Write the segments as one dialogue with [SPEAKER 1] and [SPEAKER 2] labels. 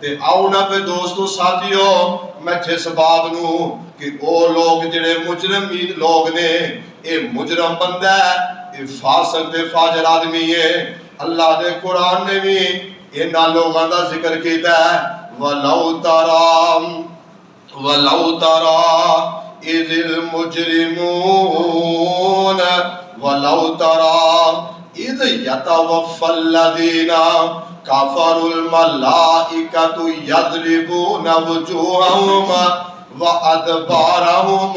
[SPEAKER 1] تے آؤ نا پہ دوستو ساتھیو میں جس باب نو کہ او لوگ جڑے مجرمین لوگ نے اے مجرم بندہ ہے اے فاسق دے فاجر آدمی ہے اللہ دے قرآن نے بھی انہاں لوگاں دا ذکر کیتا ہے وَلَوْ تَرَى إِذِ الْمُجْرِمُونَ وَلَوْ تَرَى إِذْ يَتَوَفَّى الَّذِينَ كَفَرُوا الْمَلَائِكَةُ يَضْرِبُونَ وُجُوهَهُمْ وَأَدْبَارَهُمْ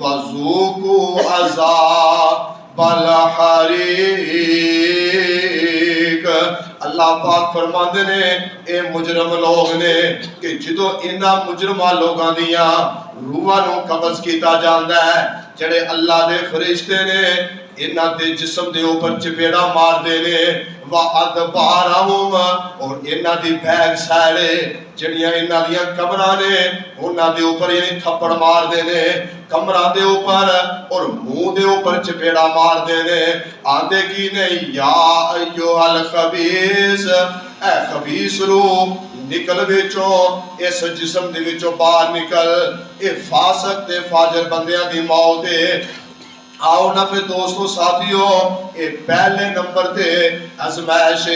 [SPEAKER 1] وَذُوقُوا عَذَابَ الْحَرِيقِ اللہ پاک فرماندے نے اے مجرم لوگ نے کہ جدو انہاں مجرمہ لوگاں دیاں روحاں نو قبض کیتا جاندا ہے جڑے اللہ دے فرشتے نے انہاں دے جسم دے اوپر چپیڑا مار دے نے وَأَدْبَارَهُمْ اور انہاں دی بیک سائڈے جڑیاں انہاں دیاں قبراں نے انہاں دے اوپر یعنی تھپڑ مار دے نے کمراں دے اوپر اور منہ دے اوپر چپیڑا مار دے نے آندے کی نے یا ایوہ الخبیث اے خبیث روح نکل وچوں اس جسم دے وچوں باہر نکل اے فاسق تے فاجر بندیاں دی موت ہے آؤ نا پھر دوستو ساتھیو اے پہلے نمبر تے ازمائش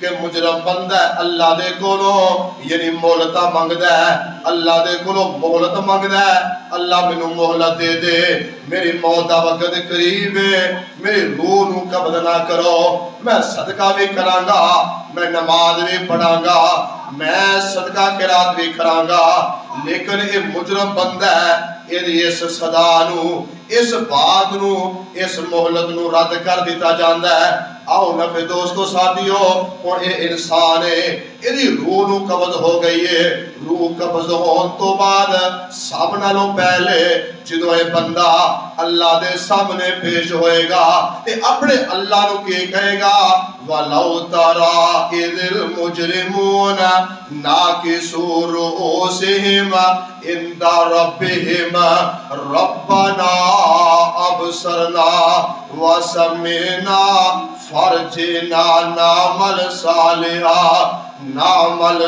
[SPEAKER 1] کہ مجرم بندہ اللہ دے کولو یعنی مہلتہ مانگدا ہے اللہ دے کولو مہلت مانگدا ہے اللہ مینوں مہلت دے دے میری موت دا وقت قریب ہے میری روح نو قبض نہ کرو میں صدقہ بھی کراں گا میں نماز بھی پڑھاں گا میں صدقہ قرات بھی کراں گا لیکن یہ مجرم بندہ ہے اس صدا نو اس بات نو اس مہلت نو رد کر دیتا جاندا ہے آؤ نا پھر دوستو ساتھیو اور یہ انسان ہے یہ روح نو قبض ہو گئی ہے روح قبض ہون تو بعد سب نالوں پہلے جدو یہ بندہ اللہ دے سامنے پیش ہوئے گا تے اپنے اللہ نو کی کہے گا وَلَوْ تَرَى إِذِ الْمُجْرِمُونَ نَاكِسُوا رُؤُوسِهِمْ عِنْدَ رَبِّهِمْ رَبَّنَا أَبْصَرْنَا وَسَمِعْنَا فَارْجِعْنَا نَعْمَلْ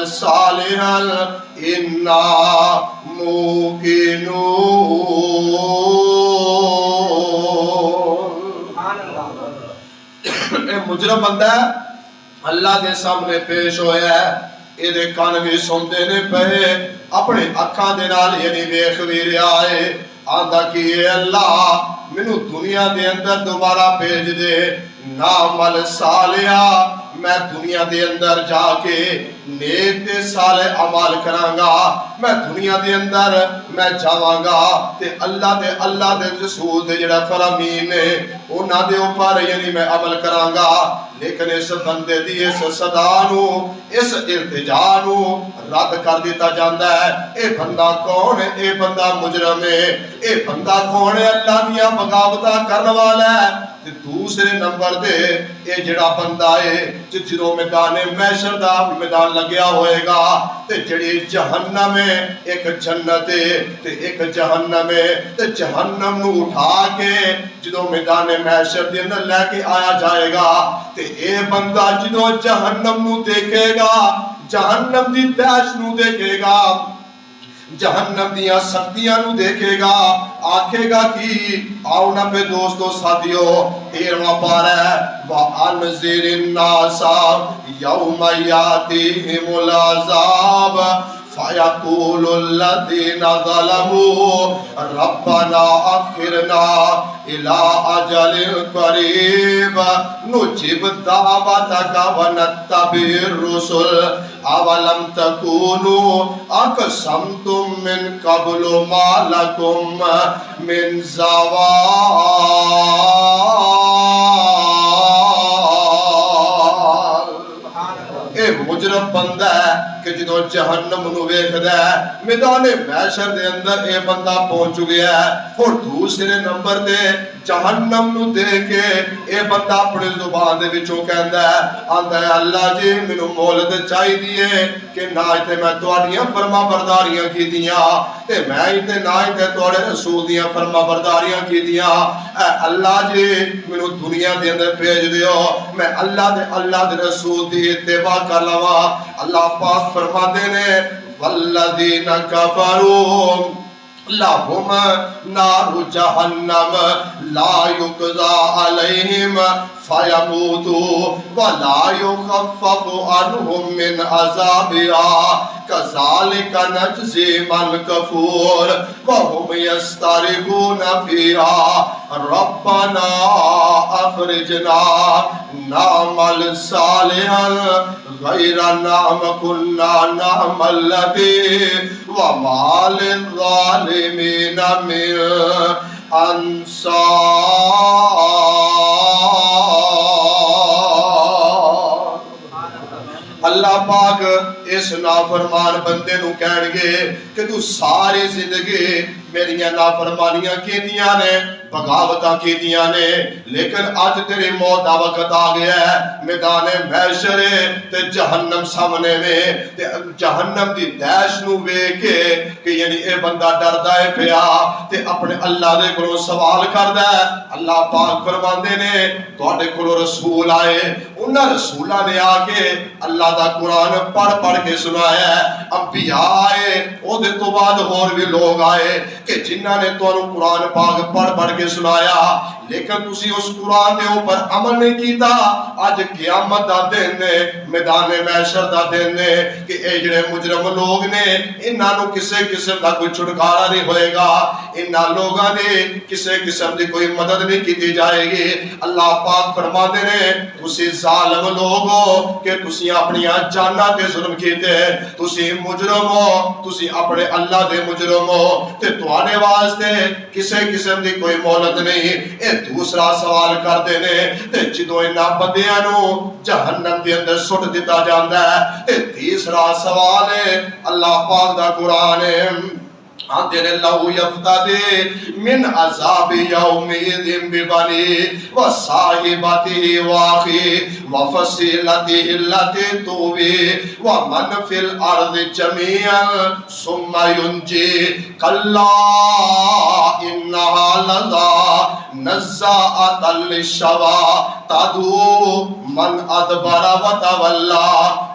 [SPEAKER 1] صَالِحًا إِنَّا موقنون اے مجرم بندہ ہے اللہ دے سامنے پیش ہویا ہے اے دے کان بھی سندے نے پہے اپنے اکھاں دے نال یعنی ویکھ وی رہا ہے آندا کہ اے اللہ مینوں دنیا دے اندر دوبارہ بھیج دے نعمل صالحہ میں دنیا دے اندر جا کے نیک تے صالح عمل کراں گا میں دنیا دے اندر میں جاواں گا تے اللہ دے رسول دے جڑا فرامین نے انہاں دے اوپر یعنی میں عمل کراں گا لیکن اس بندے دی اس صدا نو اس التجا نو رد کر دیتا جاندا ہے اے بندہ کون ہے اے بندہ مجرم ہے اے بندہ کون ہے اللہ دیاں بغاوتاں کرن والا ہے تے دوسرے نمبر دے اے جڑا بندہ ہے جدوں میدان محشر دا میدان لگیا ہوئے گا تے جڑی جہنم ہے ایک جنت ہے تے ایک جہنم ہے تے جہنم نو اٹھا کے جدوں میدان محشر دے اندر لے کے آیا جائے گا تے اے بندہ جدوں جہنم نو دیکھے گا جہنم دی دہشت نو دیکھے گا جہنم دیاں سختیاں نو دیکھے گا آکھے گا کہ آؤ نا پہ دوستو ساتھیو 13واں پارہ ہے وَأَنذِرِ النَّاسَ يَوْمَ يَأْتِيهِمُ الْعَذَابُ فَيَقُولُ الَّذِينَ ظَلَمُوا رَبَّنَا أَخِّرْنَا إِلَىٰ أَجَلٍ قَرِيبٍ نُجِبْ دَعْوَتَكَ وَنَتَّبِعِ الرُّسُلَ أَوَلَمْ تَكُونُوا أَقْسَمْتُم مِّن قَبْلُ مَا لَكُم مِّن زَوَالٍ اے مجرم بندہ ہے کہ جدوں جہنم نو ویکھدا ہے میدان محشر دے اندر اے بندہ پہنچ گیا ہے اور دوسرے نمبر تے جہنم نو دیکھ کے اے بندہ اپنی زبان دے وچوں کہندا ہے آندا ہے اللہ جی مینوں مہلت چاہیدی ہے کہ نہ تے میں تہاڈیاں فرما برداریاں کیتیاں تے میں تے نہ تے تہاڈے رسول دیاں فرما برداریاں کیتیاں اے اللہ جی مینوں دنیا دے اندر بھیج دیو میں اللہ دے رسول دی اتباع کر لواں اللہ پاک پاک فرماتے ہیں والذین کفروا لہم نار جہنم لا یقضى علیہم فیموتوا ولا یخفف عنہم من عذابها کذالک نجزی من کفور وہم یسترخون فیہا ربنا اخرجنا نعمل صالحا غیر نعم کنا نعمل لدی وما للظالمین من انصار۔ اللہ پاک اس نافرمان بندے نو کہن گے کہ تو ساری زندگی میریاں نافرمانیاں کیتیاں نے، بغاوتاں کیتیاں نے، لیکن اج تیری موت دا وقت آ گیا ہے، میدان محشر تے جہنم سامنے میں، تے جہنم دی دہش نو ویکھ کے کہ یعنی اے بندہ ڈردا ہے پیا تے اپنے اللہ دے کولوں سوال کردا ہے۔ اللہ پاک فرماندے نے تواڈے کولوں رسول آئے، انہاں رسولاں نے آ کے اللہ دا قرآن پڑھ کے سنایا ہے، انبیاء آئے، او دے تو بعد اور بھی لوگ آئے کہ جنہاں نے تانوں قرآن پاک پڑھ کے سنایا، لیکن تسی اس قرآن دے اوپر عمل نہیں کیتا۔ اج قیامت دا دن ہے، میدان محشر دا دن ہے کہ اے جڑے مجرم لوگ نے انہاں نو کسے قسم دا کوئی چھٹکارا نہیں ہوئے گا، انہاں لوگاں نے کسے قسم دی کوئی مدد نہیں کیتی جائے گی۔ اللہ پاک فرماتے نے تسی ظالم لوگ ہو کہ تسی اپنی جاناں تے ظلم کیتے، تسی مجرم ہو، تسی اپنے اللہ دے مجرم ہو تے تواڈے واسطے کسے قسم دی کوئی مہلت نہیں۔ اے دوسرا سوال کردے نے تے جدوں انہاں بندیاں نو جہنم دے اندر سٹ دتا جاندا ہے تے تیسرا سوال ہے اللہ پاک دا قرآن ہے آندے نے لو یفتدی من عذاب یومئذ ببنی وصاحبته واخی وفصیلته التي تؤوی ومن فی الارض جميعا ثم ینجی کلا انہا لظی نزاعۃ للشوی تدعو من ادبر وتولی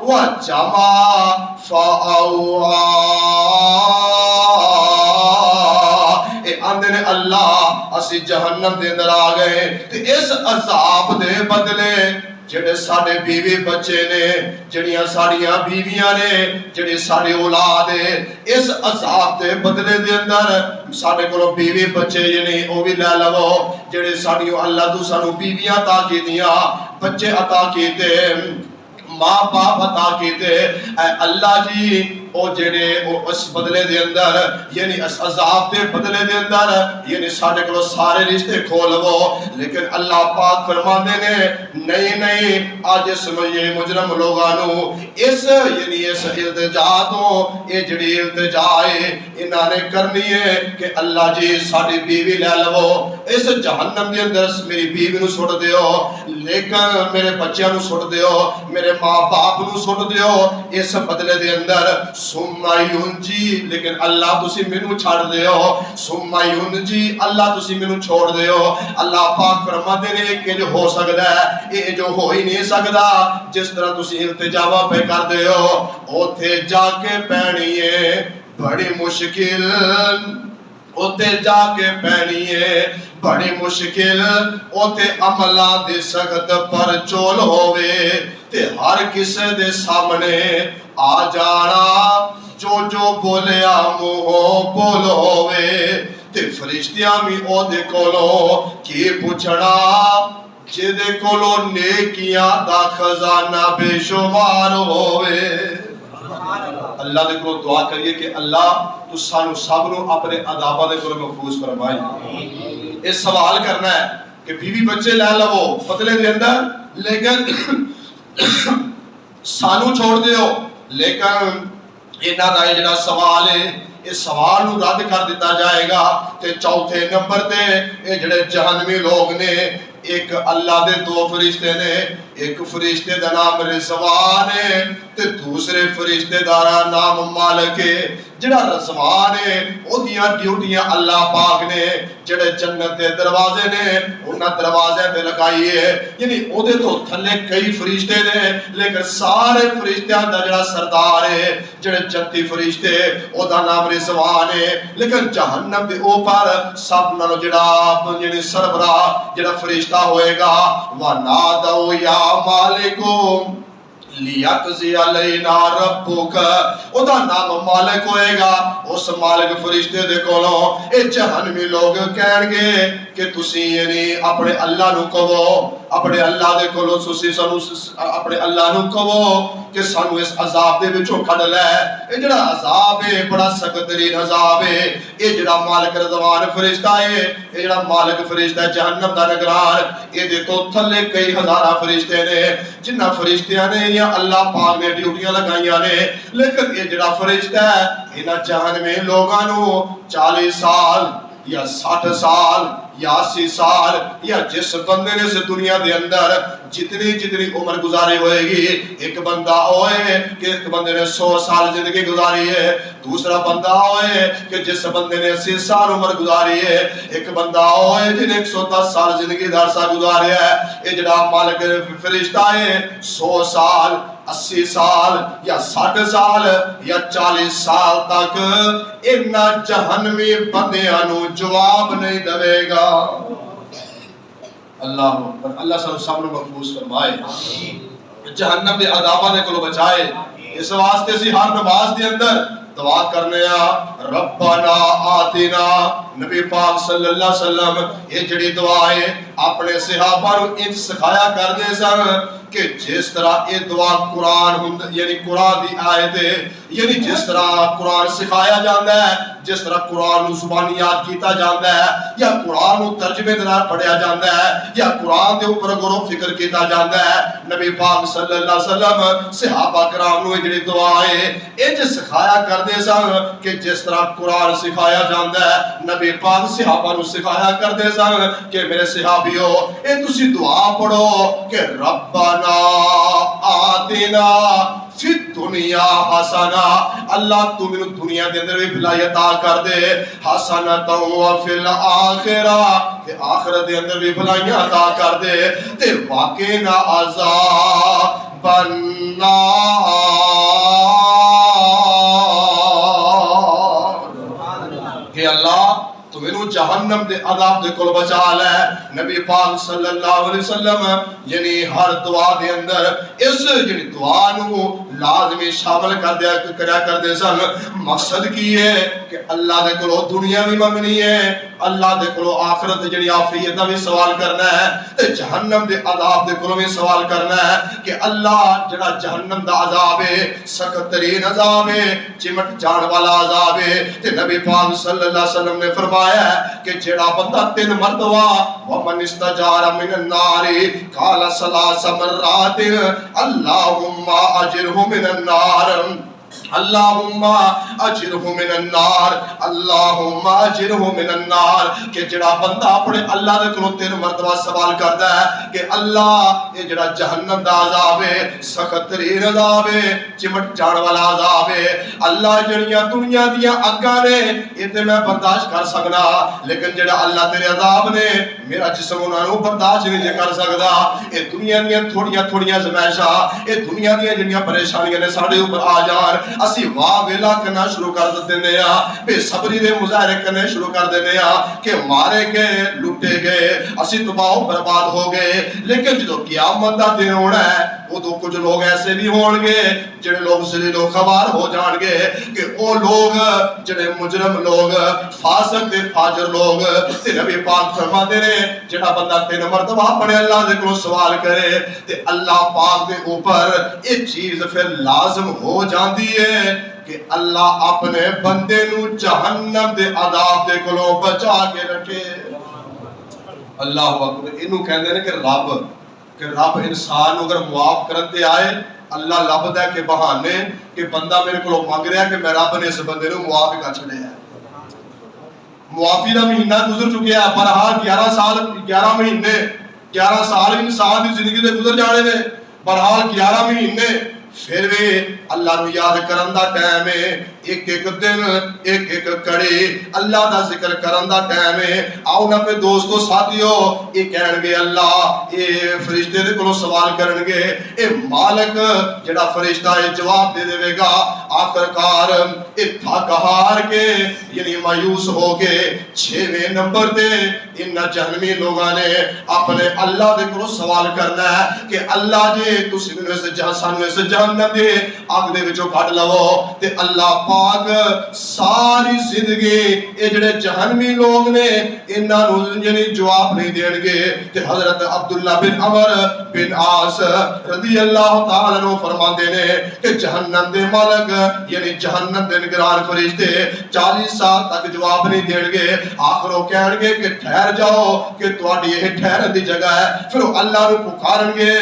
[SPEAKER 1] وجمع فاوعی۔ اے آندے نے اللہ اسی جہنم دے اندر آ گئے تے اس عذاب دے بدلے جڑے ساڈے بیوی بچے نے، جڑیاں ساڈیاں بیویاں نے، جڑے ساڈے اولاد ہے، اس عذاب دے بدلے دے اندر ساڈے کولوں بیوی بچے یعنی او بھی لے لو، جڑے ساڈیوں اللہ تو سانو بیویاں عطا کیتیاں، بچے عطا کیتے، ماں باپ عطا کیتے، اے اللہ جی او جڑے او اس بدلے دے اندر یعنی اس عذاب دے بدلے دے اندر یعنی ساڈے کولوں سارے رشتے کھولو، لیکن اللہ پاک فرماندے نے نہیں اج اس مجرم لوگاں نو اس یعنی اس التجا تو اے جڑی التجا ہے انہاں نے کرنی ہے کہ اللہ جی ساڈی بیوی لے لو، اس جہنم دے اندر میری بیوی نو سٹ دیو، لیکن میرے بچیاں نو سٹ دیو، میرے ماں باپ نو سٹ دیو، اس بدلے دے اندر ثم ینجی، لیکن اللہ تسی مینوں چھڑ دیو، ثم ینجی اللہ تسی مینوں چھوڑ دیو۔ اللہ پاک فرماتے نے کہ جو ہو سکدا ہے اے جو ہو ہی نہیں سکدا، جس طرح تسی التجاواں پہ کر دیو اوتھے جا کے پینی ہے بڑی مشکل، اوتے جا کے پینی ہے بڑی مشکل، اوتے عملاں دی سخت پر چول ہووے تے ہر کسے دے سامنے آ جانا جو بولیا منہ بول ہووے تے فرشتیاں بھی او دے کولوں کی پوچھنا جدے کولوں نیکیاں دا خزانہ بے شمار ہووے۔ اللہ دے کولوں دعا کریے کہ اللہ تو سانو سب نو اپنے عذاباں دے کولوں محفوظ فرمائی۔ اس سوال کرنا ہے کہ بیوی بچے لے لو بدلے دے اندر، لیکن سانو چھوڑ دیو، لیکن انہاں دا جڑا سوال ہے اس سوال نو رد کر دیتا جائے گا۔ تے چوتھے نمبر تے اے جڑے جہنمی لوگ نے ایک اللہ دے دو فرشتے نے، ایک فرشتے دا نام رضوان ہے تے دوسرے فرشتے دا نام مالک ہے۔ جڑا رضوان ہے اودیاں ڈیوٹیاں اللہ پاک نے جڑے جنت دے دروازے نے انہاں دروازے تے لگائیے، یعنی او دے تو تھلے کئی فرشتے نے، لیکن سارے فرشتیاں دا جڑا سردار ہے جڑے جنتی فرشتے او دا نام رضوان ہے، لیکن جہنم دے اوپر سب نالوں جڑا یعنی سربراہ جڑا فرشتہ ہوئے گا وَنَادَوْا يَا مَالِكُ لیقضی علینا ربک، او دا نام مالک ہوئے گا، اس مالک فرشتے دے کولوں اے جہنمی لوگ کہن گے کہ تسی یعنی اپنے اللہ نو کہو، اپنے اللہ دے کولوں تسی سانو اپنے اللہ نو کہو کہ سانو اس عذاب دے وچوں کڈ لے، اے جڑا عذاب ہے بڑا سخت ترین عذاب ہے، اے جڑا مالک رضوان فرشتہ ہے، اے جڑا مالک فرشتہ ہے جہنم دا نگران، اے دے تو تھلے کئی ہزارہ فرشتے نے جنہ فرشتیاں نے یا اللہ پاک نے ڈیوٹیاں لگائیاں نے، لیکن یہ جڑا فرشتہ ہے انہاں جہنمی لوگاں نو 40 سال یا 60 سال یا 80 سال یا جس بندے نے اس دنیا دے اندر جتنی عمر گزاری ہوئے گی، ایک بندہ ہوئے کہ ایک بندے نے 100 سال زندگی گزاری ہے، دوسرا بندہ ہوئے کہ جس بندے نے 80 سال عمر گزاری ہے، ایک بندہ ہوئے جن 110 سال زندگی دا عرصہ گزاریا ہے، یہ جڑا مالک فرشتہ ہے 100 سال 80 سال یا 60 سال یا 40 سال تک انہاں جہنمی بندیاں نو جواب نہیں دے گا۔ اللہ اکبر، اللہ سب نو محفوظ فرمائے، جہنم دے عذاباں دے کولوں بچائے۔ اس واسطے سی ہر نماز دے اندر دعا کرنے ربنا آتنا، نبی پاک صلی اللہ علیہ وسلم یہ جڑی دعا ہے اپنے صحابہ نو ان سکھایا کردے سن کہ جس طرح یہ دعا قرآن یعنی قرآن دی آیت ہے، یعنی جس طرح قرآن سکھایا جاندہ ہے، جس طرح قرآن نو زبانی یاد کیتا جاندہ ہے یا قرآن نو ترجمے دنار پڑھیا جاندہ ہے یا قرآن دے اوپر غور و فکر کیتا جاندہ ہے، نبی پاک صلی اللہ علیہ وسلم صحابہ کرام نو جڑی دعا ہے اے جو سکھایا کردے سن کہ جس طرح قرآن سکھایا جاندہ ہے، نبی پاک صحابہ نو سکھایا کردے سن کہ میرے صحابیو اے تسی دعا پڑھو کہ ربنا آتنا فی الدنیا حسنا، اللہ تو میں دنیا دے اندر بھی بھلائی عطا کر دے، حسنۃ وفی الآخرہ کہ آخرت دے اندر بھی بھلائیاں عطا کر دے، تے واقعنا عذاب النار، کہ اللہ تو میں جہنم دے عذاب دے کول بچا لے۔ نبی پاک صلی اللہ علیہ وسلم یعنی ہر دعا دے اندر اس جڑی دعا نو لازمی شامل کریا کر دے سن، مقصد کی ہے کہ اللہ دے کولو دنیا بھی منگنی ہے، اللہ دے کولو آخرت جڑی عافیت دا بھی سوال کرنا ہے، تے جہنم دے عذاب دے کولو بھی سوال کرنا ہے کہ اللہ جڑا جہنم دا عذاب ہے سخت ترین عذاب ہے، چمٹ جان والا عذاب ہے، تے نبی پاک صلی اللہ علیہ وسلم نے فرمایا ہے کہ جڑا بندہ 3 مرتبہ ومن استجار من النار قال 3 مرات اللہم اجرہ من النار، اللہم اجرہ من النار، اللہم اجرہ من النار، کہ جڑا بندہ اپنے اللہ دے کولوں 3 مرتبہ سوال کردا ہے کہ اللہ یہ جڑا جہنم دا عذاب ہے سخت ترین عذاب ہے، چمٹ جان والا عذاب ہے، اللہ جڑیاں دنیا دیاں اگاں نے یہ تے میں برداشت کر سکنا، لیکن جڑا اللہ تیرے عذاب نے میرا جسم انہاں نو برداشت نہیں کر سکدا، یہ دنیا دیاں تھوڑیاں زمائشاں، یہ دنیا دیاں جڑیاں پریشانیاں نے ساڈے اوپر آ جان اسی واہ ویلا کرنا شروع کر دینے ہاں، بے صبری دے مظاہرے کرنے شروع کر دینے ہاں کہ مارے گئے لٹے گئے اسی تباہ و برباد ہو گئے، لیکن جدو قیامت دا دن ہونا ہے ادو کچھ لوگ ایسے بھی ہون گے جڑے لوگ ذلیل و خوار ہو جان گے کہ او لوگ جڑے مجرم لوگ فاسق تے فاجر لوگ، تے نبی پاک فرماتے نے جڑا بندہ 3 مرتبہ اپنے اللہ دے کولوں سوال کرے تے اللہ پاک دے اوپر یہ چیز پھر لازم ہو جاندی ہے کہ اللہ اپنے بندے نو جہنم دے عذاب دے کولوں بچا کے رکھے۔ اللہ اکبر، انہوں کہندے نے کہ رب انسان اگر معاف کرن تے آئے اللہ لبدا ہے کہ بہانے کہ بندہ میرے کو مانگ رہا ہے کہ میں رب نے اس بندے نو معاف کر چھڑیا ہے۔ معافی دا مہینہ گزر چکے ہیں، برحال 11 سال 11 مہینے 11 سال انسان دی زندگی دے گزر جانے نے، برحال 11 مہینے پھر بھی اللہ نو یاد کرن دا ٹائم ہے، ایک ایک دن ایک ایک کڑی اللہ دا ذکر کرن دا ٹائم ہے۔ آؤ نا پہ دوستو ساتھیو، یہ کہن گے اللہ، یہ فرشتے دے کولوں سوال کرن گے، اے مالک جڑا فرشتہ ہے جواب دے دے گا، آخر کار اے تھک ہار کے یعنی مایوس ہو کے 6ویں نمبر تے ان جہنمی لوگاں نے اپنے اللہ دے کولوں سوال کرنا ہے کہ اللہ جی تسی مینوں اس سانو اس جہنم دے اگ دے وچوں کڈ لو، تے اللہ پاک ساری زندگی اے جڑے جہنمی لوگ نے انہاں نوں یعنی جواب نہیں دین گے۔ تے حضرت عبداللہ بن عمر بن عاص رضی اللہ تعالی عنہ فرماندے نے کہ جہنم دے مالک یعنی جہنم دے نگران فرشتے 40 سال تک جواب نہیں دین گے، آخر وہ کہن گے کہ ٹھہر جاؤ کہ تہاڈی یہ ٹھہرن دی جگہ ہے۔ پھر وہ اللہ نو پکارن گے،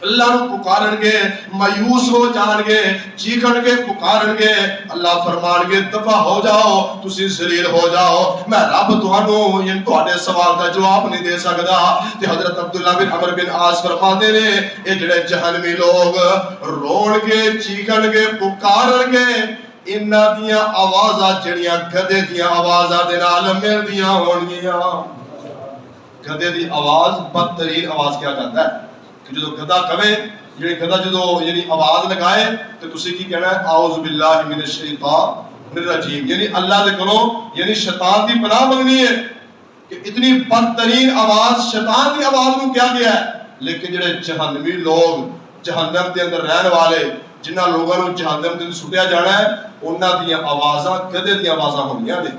[SPEAKER 1] اللہ نو پکارن گے، مایوس ہو جان گے، چیخن گے، پکارن گے، اللہ فرمان گے دفع ہو جاؤ، تسی ذلیل ہو جاؤ، میں رب تہانوں یعنی تہاڈے سوال دا جواب نہیں دے سکدا۔ تے حضرت عبداللہ بن عمر بن عاص فرماندے نے اے جڑے جہنمی لوگ رون گے، چیخن گے، پکارن گے، انہاں دیاں آوازاں جڑیاں گدے دیاں آوازاں دے نال ملدیاں ہونگیاں۔ گدے دی آواز بدترین آواز کیا جاتا ہے کہ جدو گدا کہے، یہ گدا جدو یعنی آواز لگائے تو تسی کی کہنا ہے اعوذ باللہ من الشیطان الرجیم، یعنی اللہ دے کولوں یعنی شیطان دی پناہ منگنی ہے کہ اتنی بدترین آواز شیطان دی آواز کو کیا گیا ہے۔ لیکن جڑے جہنمی لوگ جہنم دے اندر رہن والے جنہاں لوگوں کو جہنم دے سٹیا جانا ہے انہاں دیاں آوازاں گدے دی آوازاں ہونگیاں نے۔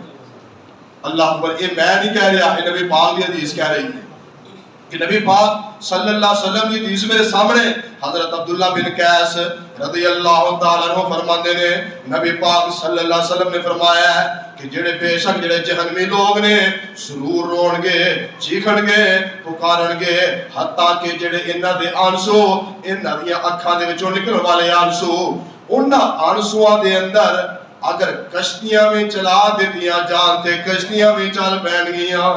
[SPEAKER 1] اللہ اکبر، یہ میں نہیں کہہ رہا، یہ نبی پاک کی حدیث کہہ رہی ہے کہ نبی پاک صلی اللہ علیہ وسلم کی حدیث میرے سامنے حضرت عبداللہ بن قیس رضی اللہ تعالیٰ عنہ فرماندے نے نبی پاک صلی اللہ علیہ وسلم نے فرمایا ہے کہ جڑے بے شک جڑے جہنمی لوگ نے ضرور رون گے، چیخن گے، پکارن گے، حتیٰ کہ جڑے انہاں دے آنسو انہاں دیاں اکھاں دے وچوں نکلن والے آنسو انہاں آنسواں دے اندر اگر کشتیاں میں چلا دیتیاں جان تے کشتیاں میں چل پین گیاں۔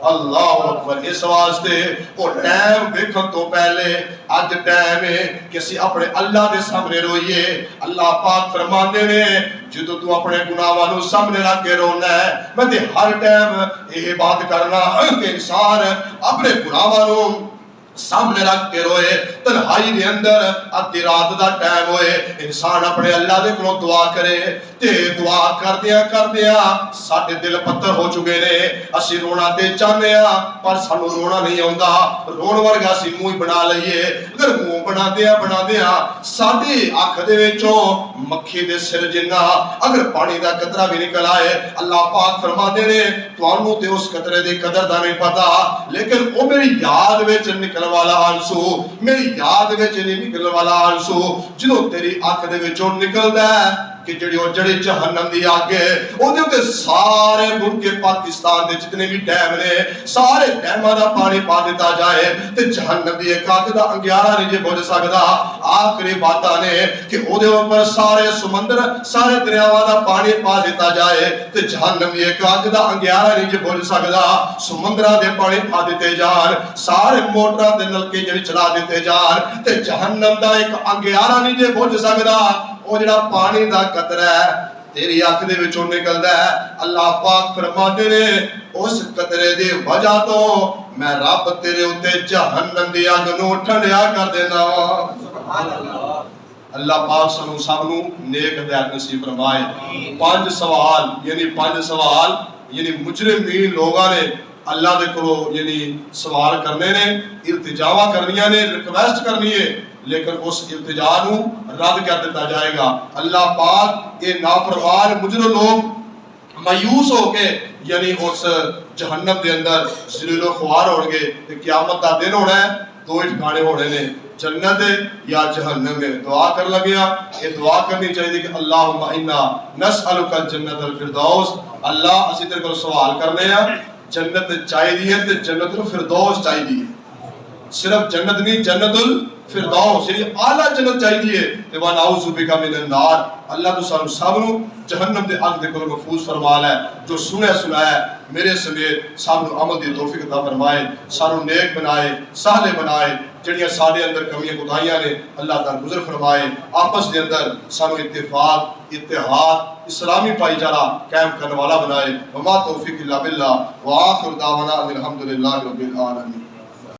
[SPEAKER 1] اللہ اکبر، اس واسطے وہ ٹائم دیکھن تو پہلے اج ٹائم ہے کہ اسی اپنے اللہ دے سامنے روئیے۔ اللہ پاک فرماندے نے جدو تو اپنے گناہاں نوں سامنے رکھ کے رونا ہے، میں تے ہر ٹائم یہ بات کرنا کہ انسان اپنے گناہاں نوں سامنے رکھ کے روئے، تنہائی دے اندر ادھی رات دا ٹائم ہوئے، انسان اپنے اللہ دے کولوں دعا کرے تے دعا کردیاں ساڈے دل پتھر ہو چکے نے، اسی رونا تے چاہنے ہاں پر سانو رونا نہیں آوندا، رون ورگا اسی منہ بنا لئیے، اگر منہ بنادیاں ساڈی اکھ دے وچوں مکھی دے سر جنہ اگر پانی دا قطرہ بھی نکل آئے، اللہ پاک فرماندے نے تانوں تے اس قطرے دی قدر دا نہیں پتا، لیکن او میری یاد وچ نکل والا آنسو، میری یاد وچ نہیں نکل والا آنسو جدوں تیری اکھ دے وچوں نکلدا ہے کہ جڑی جہنم دی آگ ہے اودے تے سارے ملک پاکستان دے جتنے بھی ڈیم نے سارے ڈیماں دا پانی پا دیتا جائے تے جہنم دی ایک اگ دا انگیارہ نہیں جے بجھ سکدا۔ آخری باتاں نے کہ اودے اوپر سارے سمندر سارے دریاواں دا پانی پا دیتا جائے تے جہنم دی ایک اگ دا انگیارہ نہیں جے بجھ سکدا۔ سمندراں دے پانی پا دیتے جان، سارے موٹراں دے نلکے جڑے چلا دیتے جان تے جہنم دا ایک انگیارہ نہیں جے بجھ سکدا۔ وہ جڑا پانی دا قطرہ ہے تیری اکھ دے وچوں نکلدا ہے، اللہ پاک فرماندے نے اس قطرے دی وجہ تو میں رب تیرے اوتے جہنم دی اگ نوں ٹھنڈیا کر دینا۔ سبحان اللہ۔ اللہ پاک سانو سب نوں نیک ہدایت نصیب فرمائے۔ 5 سوال یعنی مجرمین لوگاں نے اللہ دے کولوں یعنی سوال کرنے نے، التجاواں کرنیاں نے، ریکویسٹ کرنی ہے، لیکن اس التجا نو رد کر دیتا جائے گا۔ اللہ پاک یہ نافرمان مجرم لوگ مایوس ہو کے یعنی اس جہنم دے اندر ذلیل و خوار ہون گے تے قیامت دا دن ہونا ہے، 2 ٹھکانے ہونے نے، جنت یا جہنم میں۔ دعا کر لگیا، یہ دعا کرنی چاہیے کہ اللہم انا نسألک الجنت الفردوس، اللہ اسی طرح کو سوال کرنے ہیں جنت چاہیے تے جنت الفردوس چاہیے، صرف جنت نہیں جنت الفردوس یعنی اعلیٰ جنت چاہیے تے ونعوذ بک من النار۔ اللہ تو سانو سب نو جہنم دے اگ دے کولوں محفوظ فرما لے، جو سنا ہے میرے سمیت سب نو عمل دی توفیق عطا فرمائے، سانو نیک بنائے، صالح بنائے۔ جڑیاں ساڈے اندر کمیاں کوتاہیاں نے اللہ تعالی گزر فرمائے، آپس دے اندر سانو اتفاق اتحاد اسلامی بھائی چارہ قائم کرنے والا بنائے۔ وما توفیق الا باللہ، وآخر دعوانا ان الحمد للہ رب العالمین۔